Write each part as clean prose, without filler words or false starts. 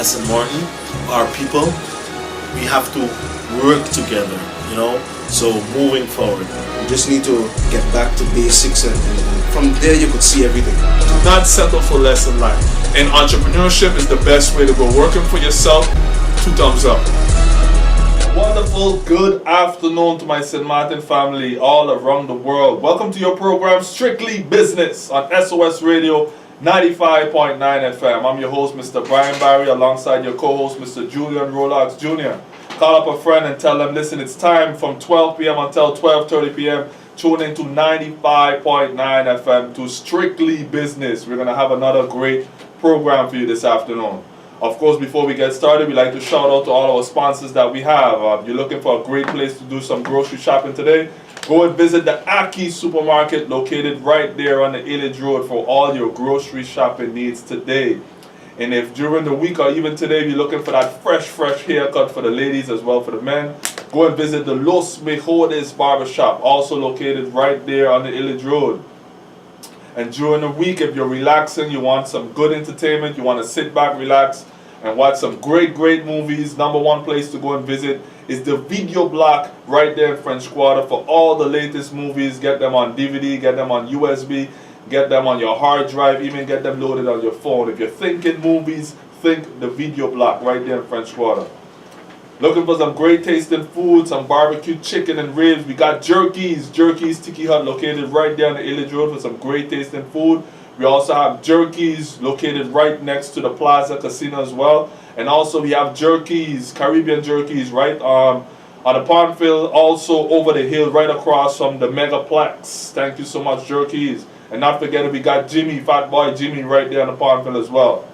as St. Martin, our people, we have to work together, so moving forward. You just need to get back to basics, and from there you could see everything. Do not settle for less in life. And entrepreneurship is the best way to go. Working for yourself, 2 thumbs up. Wonderful, good afternoon to my St. Martin family all around the world. Welcome to your program, Strictly Business, on SOS Radio 95.9 FM. I'm your host, Mr. Brian Barry, alongside your co-host, Mr. Julian Rolax Jr. Call up a friend and tell them, listen, it's time from 12 p.m. until 12:30 p.m. Tune into 95.9 FM to Strictly Business. We're going to have another great program for you this afternoon. Of course, before we get started, we'd like to shout out to all our sponsors that we have. You're looking for a great place to do some grocery shopping today? Go and visit the Aki Supermarket located right there on the Illich Road for all your grocery shopping needs today. And if during the week or even today you're looking for that fresh haircut for the ladies as well for the men, go and visit the Los Mejores Barbershop, also located right there on the Illich Road. And during the week, if you're relaxing, you want some good entertainment, you want to sit back, relax, and watch some great movies, number one place to go and visit is the Video Block right there in French Quarter for all the latest movies. Get them on DVD, get them on USB, get them on your hard drive, even get them loaded on your phone. If you're thinking movies, think the Video Block right there in French Quarter. Looking for some great tasting food, some barbecue chicken and ribs. We got Jerky's Tiki Hut located right there on the Illich Road for some great tasting food. We also have Jerky's located right next to the Plaza Casino as well. And also we have Jerky's, Caribbean Jerky's right on the Pondville, also over the hill right across from the Megaplex. Thank you so much, Jerky's. And not forgetting we got Jimmy, Fat Boy Jimmy right there on the Pondville as well.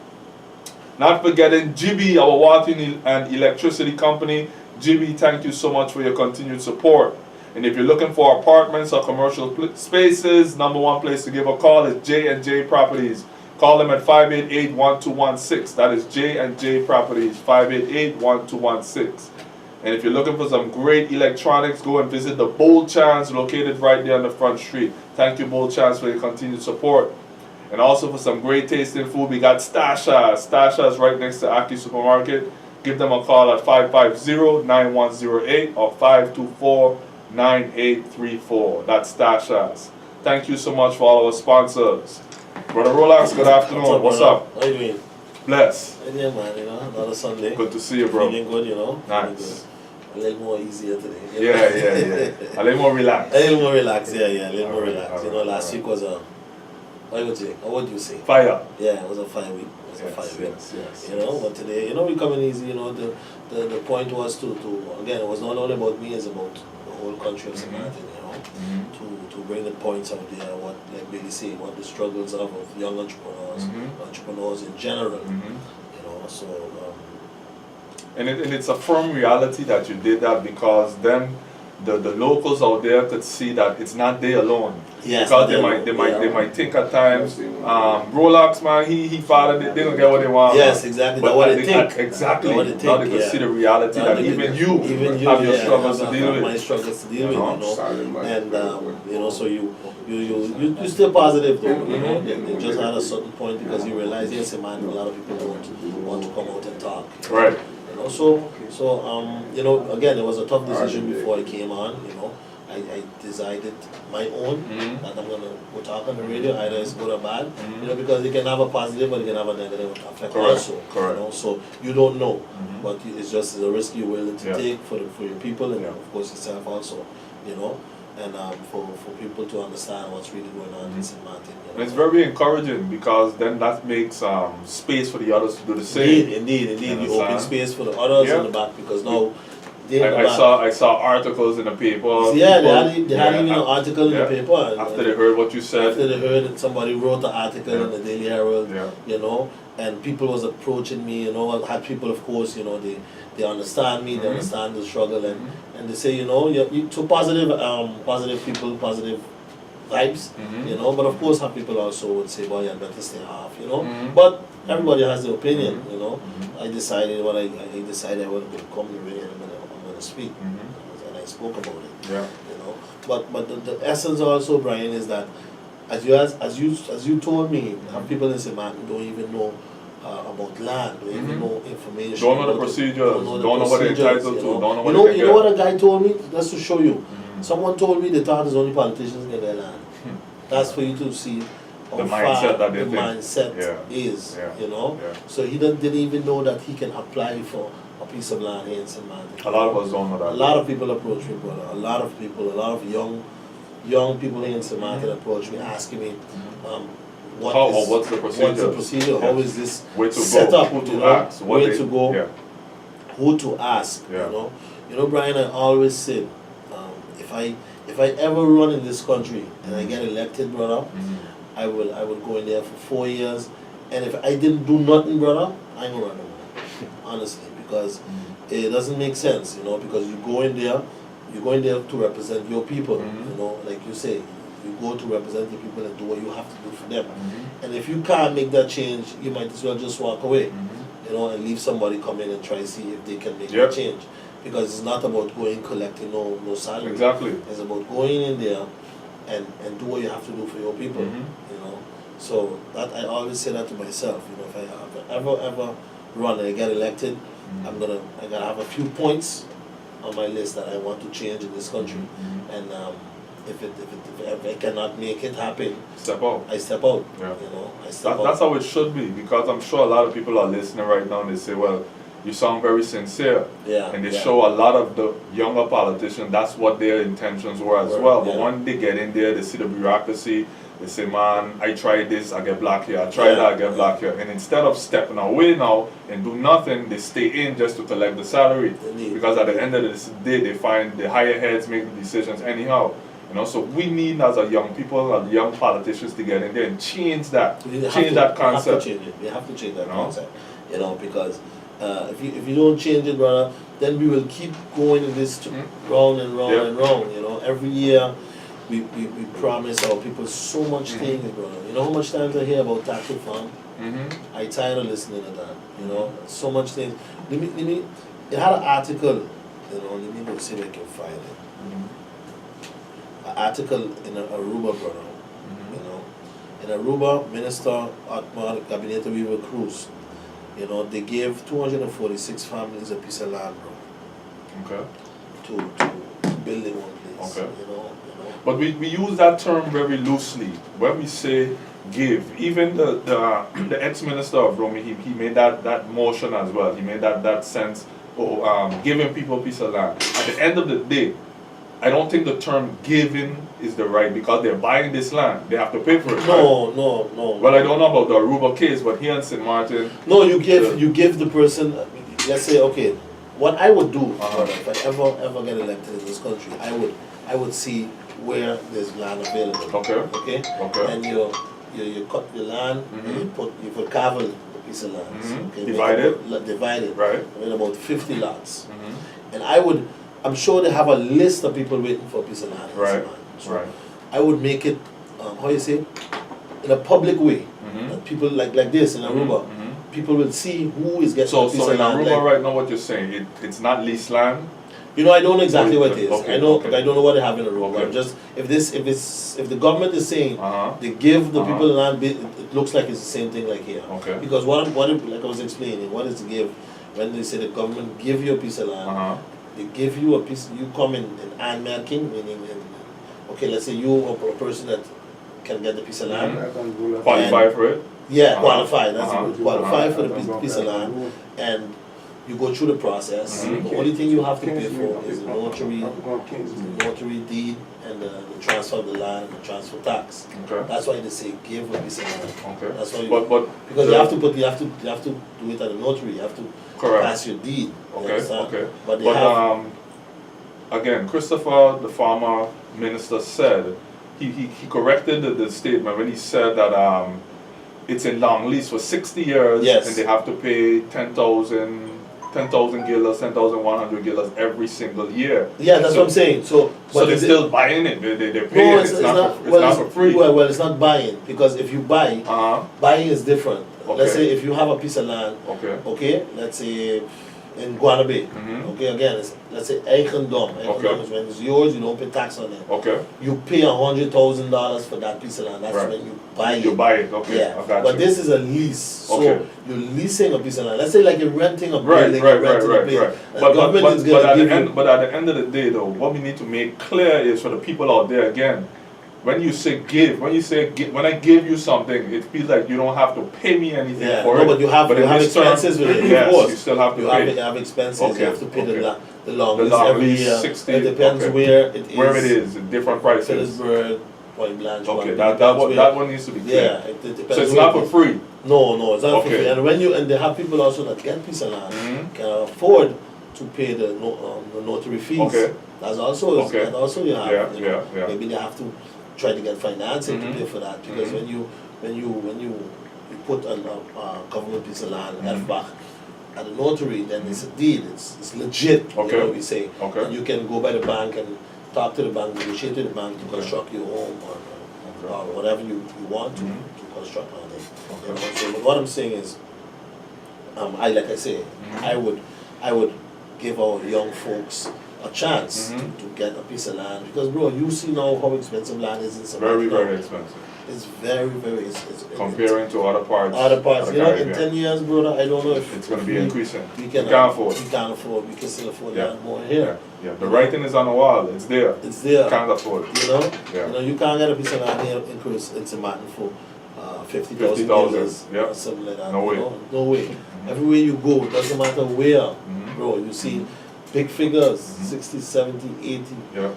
Not forgetting Jibby, our water and electricity company. Jibby, thank you so much for your continued support. And if you're looking for apartments or commercial spaces, number one place to give a call is J&J Properties. Call them at 588-1216. That is J&J Properties, 588-1216. And if you're looking for some great electronics, go and visit the Bold Chance located right there on the front street. Thank you, Bold Chance, for your continued support. And also for some great tasting food, we got Stasha. Stasha is right next to Aki Supermarket. Give them a call at 550-9108 or 524-9834. That's Stasha's. Thank you so much for all our sponsors. Brother Rolax, good afternoon. What's up? How you doing? Bless. Yeah, man, another Sunday. Good to see you, bro. Feeling good, Nice. A little more easier today. Yeah. A little more relaxed. A little more relaxed, a little more relaxed. Last week was a, what would you say? Fire. Yeah, it was a fire week. Yes. But today, we coming easy, the point was to again, it was not only about me, it's about the whole country of St. Martin, to bring the points out there, what, like Billy say, what the struggles of young entrepreneurs in general, so. And it's a firm reality that you did that, because then the locals out there could see that it's not they alone. Yes, because they might think at times, Rolax, man, he followed it, they don't get what they want. Yes, exactly. But what they think. Exactly. What they think, now they could see the reality that even you have your struggles to deal with. My struggles to deal with, and so you still positive though. They just at a certain point, because you realize, yes, man, a lot of people don't want to come out and talk. Right. So again, it was a tough decision before I came on. I decided my own that I'm gonna go talk on the radio. Either it's good or bad, because it can have a positive, but it can have a negative effect also. Correct. So you don't know, but it's just a risk you're willing to take for your people and of course yourself also. And for people to understand what's really going on in St. Martin. It's very encouraging, because then that makes space for the others to do the same. Indeed. You open space for the others in the back, because now I saw articles in the paper. They had even an article in the paper. After they heard what you said. After they heard that somebody wrote an article in the Daily Herald, and people was approaching me, I had people, of course, they understand me, they understand the struggle, and they say, you to positive people, positive vibes, but of course have people also would say, boy, you better stay half, but everybody has their opinion, I decided I decided I would come to radio and I'm going to speak, and I spoke about it, but the essence also, Brian, is that as you told me, have people in St. Martin don't even know about land, don't even know information. Don't know the about it, procedures, the don't know what they're procedures, entitled to, you know. don't know what You know, they can you know get. what a guy told me? Just to show you. Someone told me they thought it's only politicians get their land. That's for you to see how The far mindset that they the think. mindset Yeah. is, Yeah. you know. Yeah. So he didn't even know that he can apply for a piece of land here in St. Martin. A lot of us don't know that. A lot of people approach me, brother. A lot of people, a lot of young people here in St. Martin approach me, asking me, What's the procedure? What's the procedure? Yeah. How is this Where to set go? up? Who to you know? ask? What Where they- to go? Yeah. Who to ask? Yeah. You know, Brian. I always said, if I ever run in this country and I get elected, brother, I will go in there for 4 years, and if I didn't do nothing, brother, I ain't gonna run no more. Honestly, because it doesn't make sense, you know, because you go in there to represent your people, you know, like you say, you go to represent the people and do what you have to do for them. And if you can't make that change, you might as well just walk away, you know, and leave somebody come in and try to see if they can make that change. Because it's not about going collecting no salary. Exactly. It's about going in there and do what you have to do for your people, you know. So that I always say that to myself, you know, if I ever run and I get elected, I gotta have a few points on my list that I want to change in this country. And if I cannot make it happen, Step out. I step out. Yeah. You know, I step out. That's how it should be, because I'm sure a lot of people are listening right now and they say, well, you sound very sincere. Yeah, And they yeah. show a lot of the younger politicians, that's what their intentions were as well. But Yeah. when they get in there, they see the bureaucracy, they say, man, I tried this, I get black here, I tried Yeah, that, I get black here. And instead of stepping away now and do nothing, they stay in just to collect the salary. Indeed. Because at the end of the day, they find the higher heads make the decisions anyhow. You know, so we need as a young people, as young politicians, to get in there and change that, change that concept. We have to change that No? concept, you know, because if you don't change it, brother, then we will keep going in this round and round and round. You know, every year we promise our people so much things, brother. You know how much times I hear about tax reform? I tired of listening to that. You know, so much things. Let me. It had an article. You know, let me go see if I can find it. An article in Aruba, brother. You know, in Aruba, Minister Atma Cabinet Weaver Cruz. You know, they gave 246 families a piece of land, bro. Okay. To build in one place. Okay. You know. But we use that term very loosely. When we say give, even the ex-minister of Rome, he made that motion as well. He made that sense of giving people a piece of land. At the end of the day, I don't think the term giving is the right, because they're buying this land. They have to pay for it. No. Well, I don't know about the Aruba case, but here in St. Martin. No, you give the person. Let's say, okay, what I would do, brother, if I ever get elected in this country, I would see where there's land available. Okay. And you cut your land, and you put carve a piece of land. Okay, Divide it. Divide it. Right. In about 50 lots. And I'm sure they have a list of people waiting for a piece of land. Right. So I would make it, how you say, in a public way. That people like this in Aruba, people will see who is getting a piece So of in land. Aruba right now, what you're saying, it's not leased land. You know, I don't know exactly what it is. Okay, I know, okay. but I don't know what they have in Aruba. Okay. I'm just if the government is saying they give the Uh-huh. people land, it looks like it's the same thing like here. Okay. Because like I was explaining, what is to give? When they say the government give you a piece of land, they give you a piece. You come in anmerking, meaning, okay, let's say you are a person that can get the piece of land. Qualify for it. Yeah, qualify. That's Uh-huh. the word. Qualify for the piece of land, and you go through the process. The only thing you have to pay for is the notary deed and the transfer of the land and the transfer tax. Okay. That's why they say give a piece of land. Okay. That's why. But Because you have to do it at a notary. You have to Correct. pass your deed. You understand? Okay. But they have. Again, Christopher, the former minister, said he corrected the statement when he said that it's in long lease for 60 years, Yes. and they have to pay 10,000 guilders, 10,100 guilders every single year. Yeah, that's what I'm saying. So they're still buying it. They're paying no, it. It's not for free. Well, it's not buying, because if you buy, Uh-huh. buying is different. Let's Okay. say if you have a piece of land, Okay. okay, let's say in Guanabay. Mhm. Okay, again, it's, let's say eigendom. Eigendom is when it's yours, you don't pay tax on it. Okay. You pay $100,000 for that piece of land. That's Right. when you buy it. You buy it. Okay. Yeah, I got but you. this is a lease. So Okay. you're leasing a piece of land. Let's say like you're renting a Right, building, right, you're right, renting a right, place. right. And But, the government is but, going to at give the you. end, but at the end of the day, though, what we need to make clear is for the people out there again. When you say give, when I give you something, it feels like you don't have to pay me anything Yeah, for no, it. but you have in this term, expenses with it. Yes, Of course, you still have to you pay. have expenses. Okay, You have to pay okay. the long lease long every lease, year. 60, It depends okay. where it is. Where it is, different prices. Phillipsburg, Point Blanche. Okay, Guanabay, that one needs to be clear. Yeah, it depends. So it's where not it for is. free. No, it's not for Okay. free. And when you they have people also that get piece of land Mhm. can afford to pay the notary fees. Okay. That's also Okay. that also you have. Yeah, you know, yeah. Maybe they have to try to get financing Mhm. to pay for that because Mhm. when you put a government piece of land Mhm. back at the notary, then it's a deed. It's legit. Okay. You know, we say. Okay. And you can go by the bank and talk to the bank, negotiate with the bank to Okay. construct your home Okay. or whatever you want to Mhm. construct on it. Okay. You know, so, but what I'm saying is, like I say, Mhm. I would give our young folks a chance Mhm. to get a piece of land because, bro, you see now how expensive land is in Somalia. Very, now. very expensive. It's very it's Comparing to other parts. other parts. of You the know, in Caribbean. 10 years, brother, I don't know if It's going to be we- increasing. We You can can't afford. We can't afford. We can still afford Yeah. land more here. Yeah, the writing is on the wall. It's there. It's there. Can't afford. You know, Yeah. you can't get a piece of land here in Martin for 50,000 $50,000, yeah. or something like that. No way. You know? No way. Everywhere you go, it doesn't matter where, Mhm. bro. You see big figures, Mhm. 60, 70, 80,000 Yeah.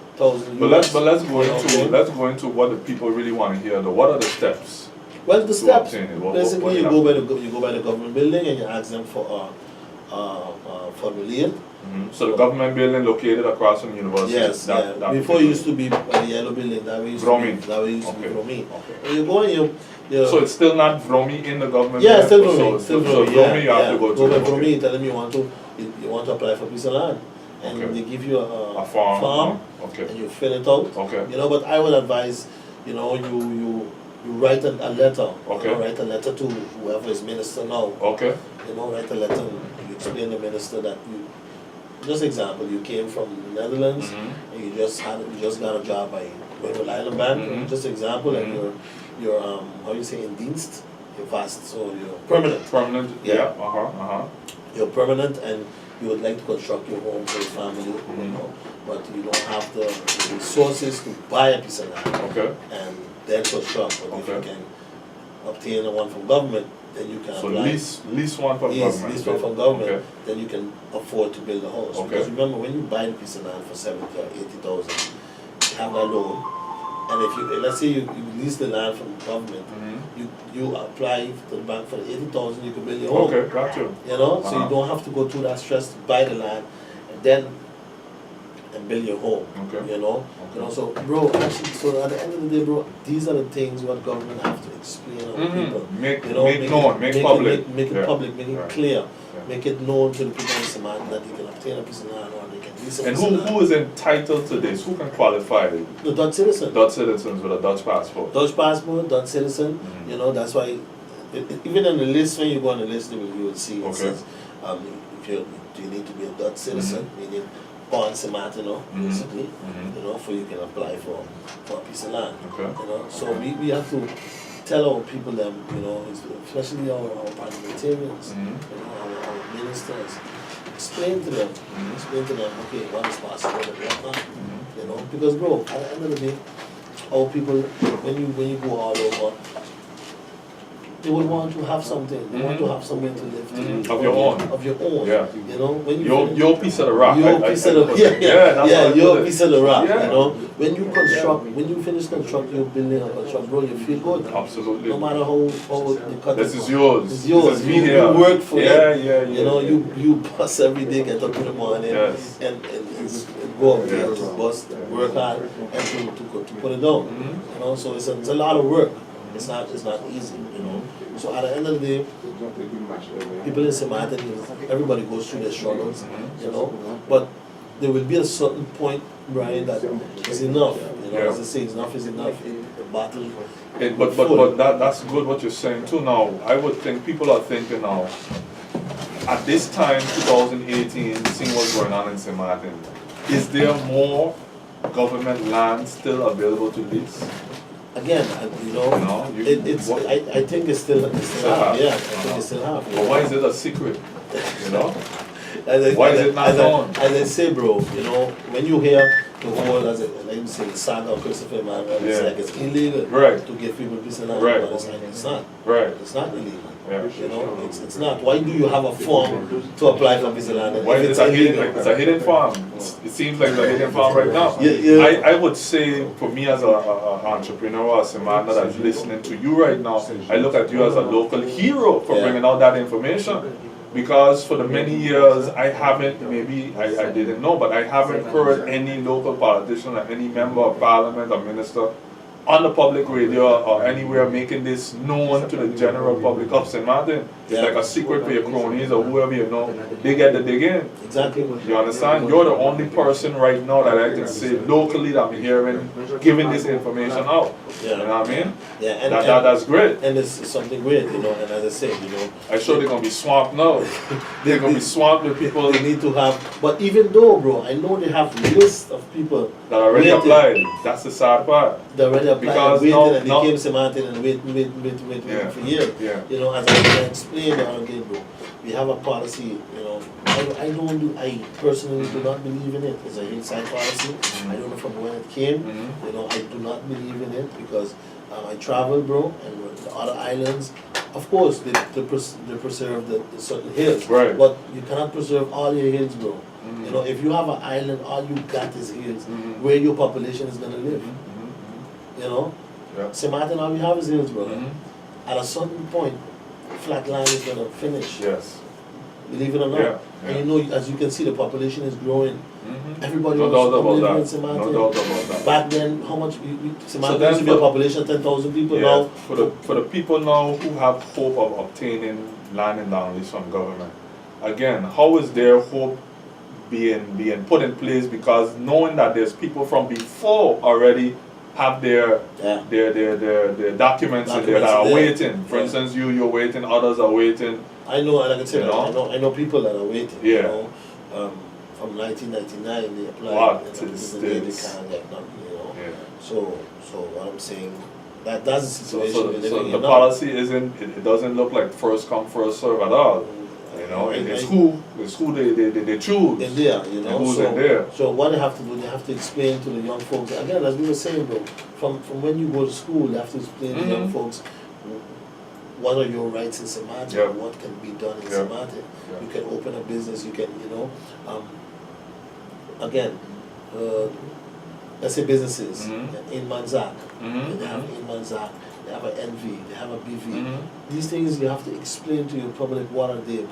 But US. let's go You know what I'm into saying? what the people really want to hear. Though, what are the steps? Well, the to steps. obtain it? What Basically, you you have go to by you go by the government building and you ask them for relief. So the government building located across from the university. Yes, yeah. Before it used to be the yellow building. That way used Vromi. to be. That way used to be Okay. Vromi. Okay. When you go and you So it's still not Vromi in the government. yeah, still building? Vromi, So Vromi. Vromi, you have yeah. to go Go to. by Vromi, tell them you want to apply for a piece of land, and Okay. they give you A farm. Okay. and you fill it out. Okay. You know, but I would advise, you write a letter. Okay. You know, write a letter to whoever is minister now. Okay. You know, write a letter and you explain to the minister that you. Just example, you came from the Netherlands Mhm. and you just got a job by Rhode Island Bank. Mhm. Just example, and Mhm. you're how you say in dienst, you're fast, so you're permanent. Permanent. Yeah. Yeah. You're permanent and you would like to construct your home for your family, you Mhm. know, but you don't have the resources to buy a piece of land Okay. and then construct. But if you Okay. can obtain one from government, then you can So apply. lease one from government. Lease one from government, Okay. then you can afford to build a house. Okay. Because remember, when you buy a piece of land for 70 or 80,000, you have that loan, and if let's say you lease the land from government, Mhm. you apply to the bank for the 80,000, you can build your home. Okay, got you. You know, so Uh-huh. you don't have to go through that stress to buy the land and build your home. Okay. You know, so bro, actually, so at the end of the day, bro, these are the things what government have to explain to people. Make You know, make known, make public. make it Yeah. public, make it Yeah. clear, Yeah. make it known to the people in Samant that they can obtain a piece of land or they can lease a And piece of land. who is entitled to this? Who can qualify? The Dutch citizen. Dutch citizens with a Dutch passport. Dutch passport, Dutch citizen, Mhm. you know, that's why, even in the list, when you go on the list, you will see it Okay. says, if you need to be a Dutch citizen, meaning born Samatino, Mhm. basically, Mhm. you know, for you can apply for a piece of land. Okay. You know, so we have to tell our people them, you know, especially our parliamentarians, Mhm. you know, our ministers, explain to them, okay, what is possible and what not, you know, because bro, at the end of the day, our people, when you go all over, they would want to have something. They want to have somewhere to live. To Of your own. Of your own. Yeah. You know, when you Your piece of the rock. your piece of the that's yeah, how I your put it. piece of the rock. Yeah. You know, when you construct, when you finish construct your building or construct, bro, you feel good. Absolutely. No matter how the cut This is yours. It's yours. This is me You here. work for Yeah, it. yeah, You know, yeah. you bust every day, get up in the morning, Yes. and go up there Yes. to bust, work hard, and to put it down. Mhm. You know, so it's a lot of work. It's not easy. You know. So at the end of the day, people in Samaritan, everybody goes through their struggles. You know, but there will be a certain point, Brian, that is enough. You know, Yeah. as I say, enough is enough. The battle. But that's good what you're saying too now. I would think people are thinking now, at this time, 2018, seeing what's going on in St. Martin, is there more government land still available to lease? Again, I think it's still have. Yeah, I think it's still have. But why is it a secret? You know? Why is it not known? As I say, bro, when you hear the whole, like you say, the saga of Christopher Manuel, it's like it's illegal to give people peace and land, but it's not. Right. It's not illegal. Yeah. It's not. Why do you have a form to apply for peace and land? Why it's a hidden farm. It seems like a hidden farm right now. I would say, for me as an entrepreneur or a Samantha that's listening to you right now, I look at you as a local hero for bringing out that information. Because for the many years I haven't, maybe I didn't know, but I haven't heard any local politician or any member of parliament or minister on the public radio or anywhere making this known to the general public of St. Martin. It's like a secret for your cronies or whoever you know. They get to dig in. Exactly. You understand? You're the only person right now that I can say locally that I'm hearing giving this information out. You know what I mean? Yeah, and that's great. And it's something great, and as I said, I'm sure they're gonna be swamped now. They're gonna be swamped with people. They need to have, but even though, bro, I know they have lists of people that already applied. That's the sad part. They already applied, because and they came to Martin and wait for years. Yeah. As I explained the other day, bro, we have a policy. I personally do not believe in it. It's a hillside policy. I don't know from where it came. I do not believe in it because I travel, bro, and the other islands. Of course, they preserve the certain hills, right? But you cannot preserve all your hills, bro. If you have an island, all you got is hills. Where your population is gonna live, St. Martin, all we have is hills, brother. At a certain point, flat land is gonna finish. Yes. Believe it or not. Yeah. And as you can see, the population is growing. Everybody no wants to doubt live in St. Martin. No doubt about that. Back then, how much? St. Martin used to be a population of 10,000 people. Now, for the people now who have hope of obtaining land and down lease from government, again, how is their hope being put in place? Because knowing that there's people from before already have their documents in there that are waiting. For instance, you're waiting, others are waiting. I know, like I said, I know people that are waiting. Yeah. From 1999 they applied. Wow, They can't get nothing. Yeah. So what I'm saying, that's the situation. So the policy it doesn't look like first come first serve at all. It's who they choose. In there, And who's in there. So what they have to do, they have to explain to the young folks. Again, as we were saying, bro, from when you go to school, you have to explain to young folks what are your rights in St. Martin, what can be done in St. Martin. You can open a business, you can, again, let's say businesses in Manzac, they have in Manzac, they have an NV, they have a BV. These things you have to explain to your public what are they,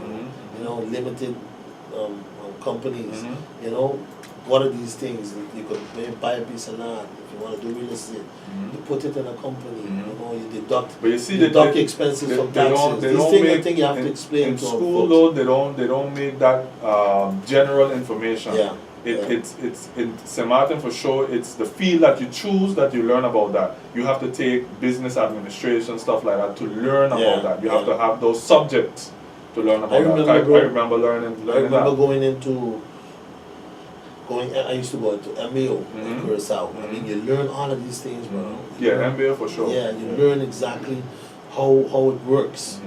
limited companies, what are these things? You could maybe buy a piece of land if you want to do real estate. You put it in a company, you deduct. But you see, deduct expenses from taxes. These things I think you have to explain in to school though. They don't make that general information. It's in St. Martin for sure. It's the field that you choose that you learn about that. You have to take business administration, stuff like that, to learn about that. You have to have those subjects to learn about that. I remember learning that. I used to go into MBO in Curacao. I mean, you learn all of these things, bro. Yeah, MBO for sure. Yeah, you learn exactly how it works.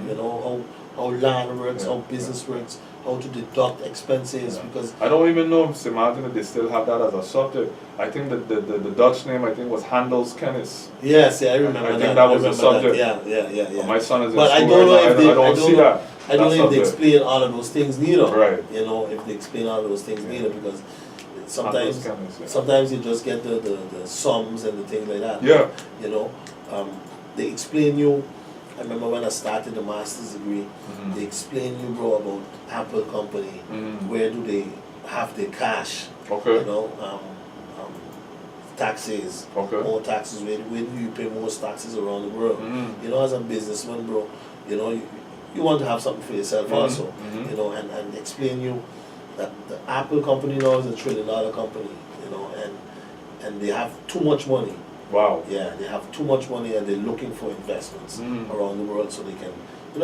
How land works, how business works, how to deduct expenses. Because I don't even know if St. Martin they still have that as a subject. I think that the Dutch name was Handelskennis. Yes, I remember that. I think that was the subject. Yeah. My son is in but school. I don't know if I don't see that. I don't know if they explain all of those things neither. Right. If they explain all of those things neither, because sometimes you just get the sums and the things like that. Yeah. They explain you. I remember when I started the master's degree, they explain you, bro, about Apple company. Where do they have their cash? Okay. Taxes. Okay. More taxes. Where do you pay most taxes around the world? As a businessman, bro, you want to have something for yourself also. And explain you that the Apple company now is $1 trillion company, and they have too much money. Wow. Yeah, they have too much money and they're looking for investments around the world so they can,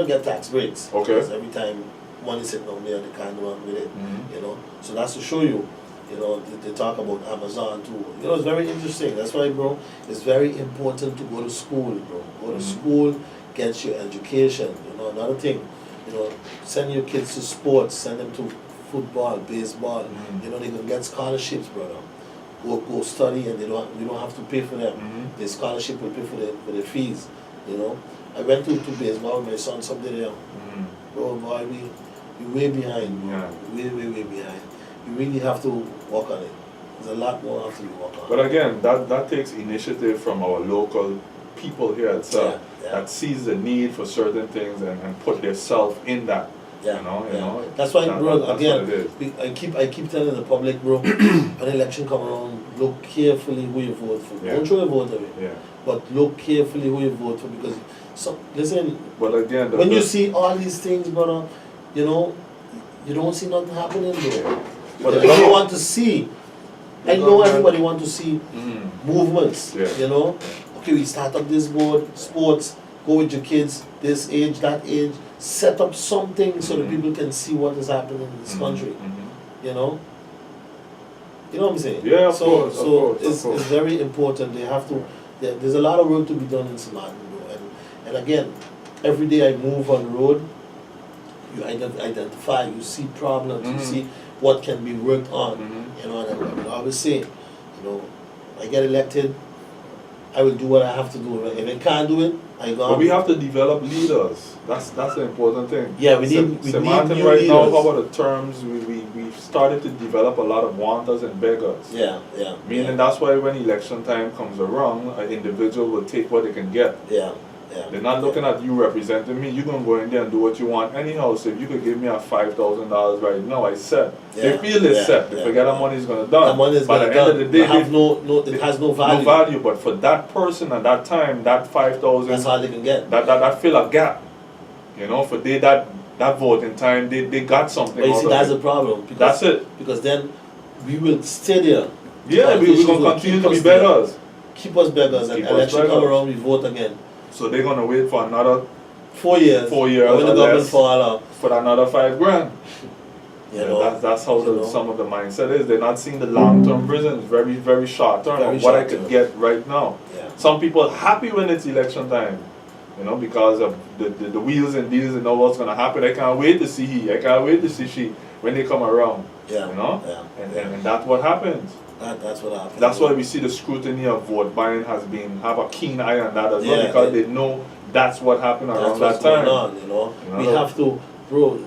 get tax breaks. Okay. Because every time money sitting on there, they can't do nothing with it, you know. So that's to show you, you know, they talk about Amazon too. You know, it's very interesting. That's why, bro, it's very important to go to school, bro. Go to school, get your education. You know, another thing, you know, send your kids to sports, send them to football, baseball. You know, they can get scholarships, brother. Go study, and you don't have to pay for them. The scholarship will pay for the fees. You know, I went to baseball with my son someday there. Bro, boy, we way behind, bro. Way behind. You really have to work on it. There's a lot more have to be worked on. But again, that takes initiative from our local people here itself that sees the need for certain things and put themselves in that. You know. That's why, bro. Again, I I keep telling the public, bro. When election come around, look carefully who you vote for. Don't throw your vote away. But look carefully who you vote for, because listen. But again, when you see all these things, brother, you know, you don't see nothing happening, bro. But you want to see. I know everybody want to see movements. You know. Okay, we start up this board, sports. Go with your kids, this age, that age. Set up something so that people can see what is happening in this country. You know? You know what I'm saying? Yeah, of so course, it's very important. They have to. There's a lot of work to be done in St. bro. And again, every day I move on the road, you identify, you see problems, you see what can be worked on. You know, and I always say, you know, I get elected, I will do what I have to do. If I can't do it, I go. But we have to develop leaders. That's the important thing. Yeah, we need new right leaders. Now, how about the terms? We've started to develop a lot of wanters and beggars. Meaning that's why when election time comes around, an individual will take what they can get. They're not looking at you representing me. You're going to go in there and do what you want anyhow. So if you could give me a $5,000 right now, I said. They feel it's set. They forget that money is going to done. By the end of the day, it has no value. No value, but for that person at that time, that 5,000. That's all they can get. That fill a gap. You know, for that voting time, they got something. But you see, that's the problem. Because, that's it. Because then we will stay there. Yeah, we're going to continue to be beggars. Keep us beggars, and election come around, we vote again. So they're gonna wait for another 4 years. 4 years when the government fall out for another $5,000. You know, that's how some of the mindset is. They're not seeing the long-term vision. It's very, very short term of what I could get right now. Some people are happy when it's election time, you know, because of the wheels and deals and know what's gonna happen. I can't wait to see he. I can't wait to see she when they come around. You know, and that's what happens. That's what happens. That's why we see the scrutiny of vote buying have a keen eye on that as well, because they know that's what happened around that time. Going on, you know? We have to, bro.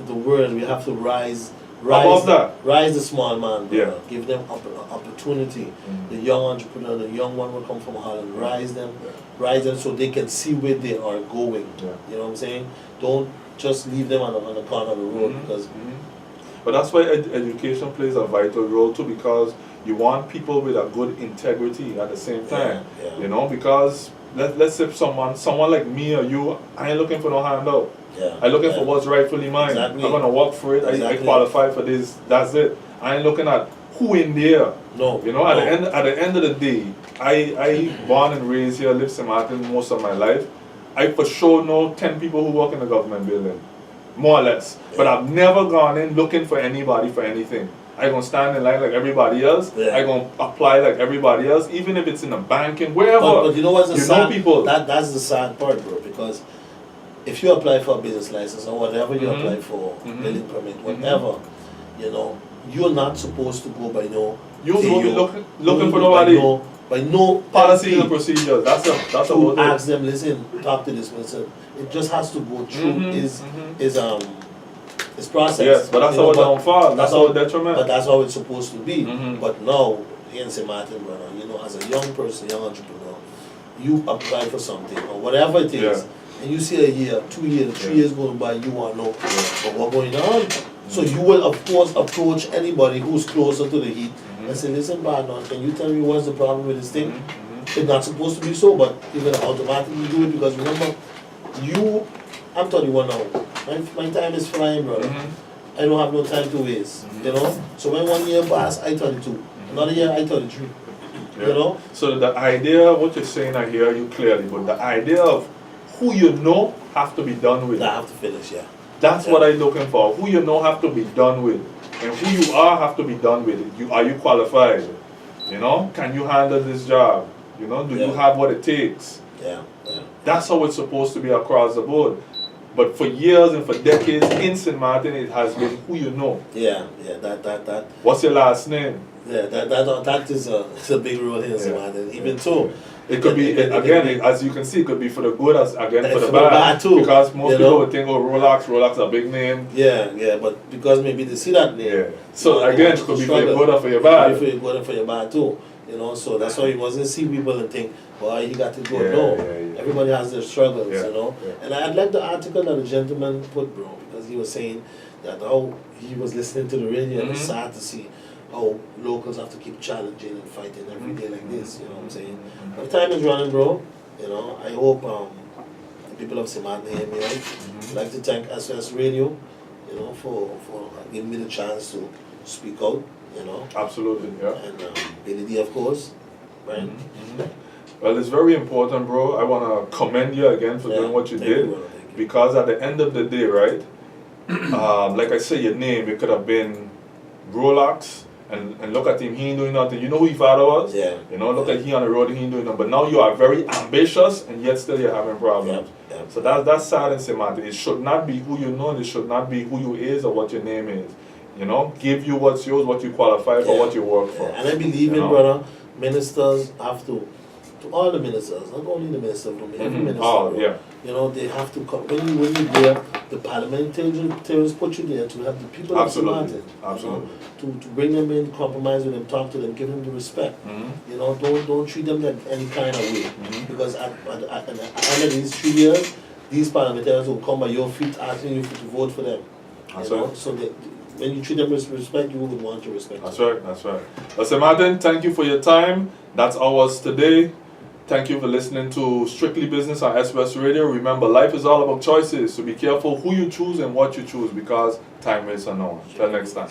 The world, we have to rise above that. Rise the small man, bro. Give them opportunity. The young entrepreneur, the young one will come from Holland. Rise them so they can see where they are going. You know what I'm saying? Don't just leave them on the corner of the road because. But that's why education plays a vital role too, because you want people with a good integrity at the same time. You know, because let's say someone like me or you, I ain't looking for no handout. I'm looking for what's rightfully mine. I'm gonna work for it. I qualify for this. That's it. I ain't looking at who in there. No. You know, at the end of the day, I born and raised here, lived St. Martin most of my life. I for sure know 10 people who work in the government building. More or less. But I've never gone in looking for anybody for anything. I'm going to stand in line like everybody else. I'm going to apply like everybody else, even if it's in a banking, wherever. But you know what's the sad? People. That's the sad part, bro, because if you apply for a business license or whatever you apply for, building permit, whatever, you know, you're not supposed to go by no. You will be looking for nobody. By no policy and procedures. That's about ask them, listen, talk to this person. It just has to go through his process. Yes, but that's how it's downfall. That's how detriment. But that's how it's supposed to be. But now, here in St. Martin, brother, you know, as a young person, young entrepreneur, you apply for something or whatever it is, and you see a year, 2 years, 3 years going by, you want to know what's going on. So you will, of course, approach anybody who's closer to the heat and say, listen, partner, can you tell me what's the problem with this thing? It's not supposed to be so, but you're going to automatically do it because remember, I'm 31 now. My time is flying, brother. I don't have no time to waste, you know? So when 1 year pass, I 32. Another year, I 33. You know? So the idea, what you're saying, I hear you clearly, but the idea of who you know have to be done with. I have to finish, That's what I'm looking for. Who you know have to be done with, and who you are have to be done with. Are you qualified? You know, can you handle this job? You know, do you have what it takes? Yeah. That's how it's supposed to be across the board. But for years and for decades in St. Martin, it has been who you know. Yeah. That. What's your last name? Yeah, that is a big role here in St. Martin. Even so, it could be again, as you can see, it could be for the good as again for the bad bad too. Because most people would think, oh, Rolex a big name. Yeah, but because maybe they see that name. Yeah. So again, it could be for your good or for your bad. It could be for your good and for your bad too. You know, so that's why you mustn't see people and think, boy, he got it good. No, everybody has their struggles, you know. And I like the article that the gentleman put, bro, because he was saying that how he was listening to the radio and it's sad to see how locals have to keep challenging and fighting every day like this, you know what I'm saying? But time is running, bro. You know, I hope the people of St. Martin hear me right. I'd like to thank SXM Radio, you know, for giving me the chance to speak out, you know. Absolutely, yeah. And Billy D, of course, right? Well, it's very important, bro. I want to commend you again for doing what you did. Because at the end of the day, right, like I said, your name, it could have been Rolex. And look at him, he ain't doing nothing. You know who his father was? Yeah. You know, look at he on the road, he ain't doing nothing. But now you are very ambitious and yet still you're having problems. Yeah. So that's sad in St. Martin. It should not be who you know, and it should not be who you is or what your name is. You know, give you what's yours, what you qualify for, what you work for. And I believe in, brother, ministers have to all the ministers, not only the minister, but every minister. You know, they have to come. When you're there, the parliamentarians put you there to have the people of St. Martin. Absolutely. You know, to bring them in, compromise with them, talk to them, give them the respect. You know, don't treat them like any kind of way. Because at the end of these 3 years, these parliamentarians will come by your feet asking you to vote for them. That's you know? right. So when you treat them with respect, you would want to respect them. That's right. Well, St. Martin, thank you for your time. That's ours today. Thank you for listening to Strictly Business on SXM Radio. Remember, life is all about choices, so be careful who you choose and what you choose because time is unknown. Till next time.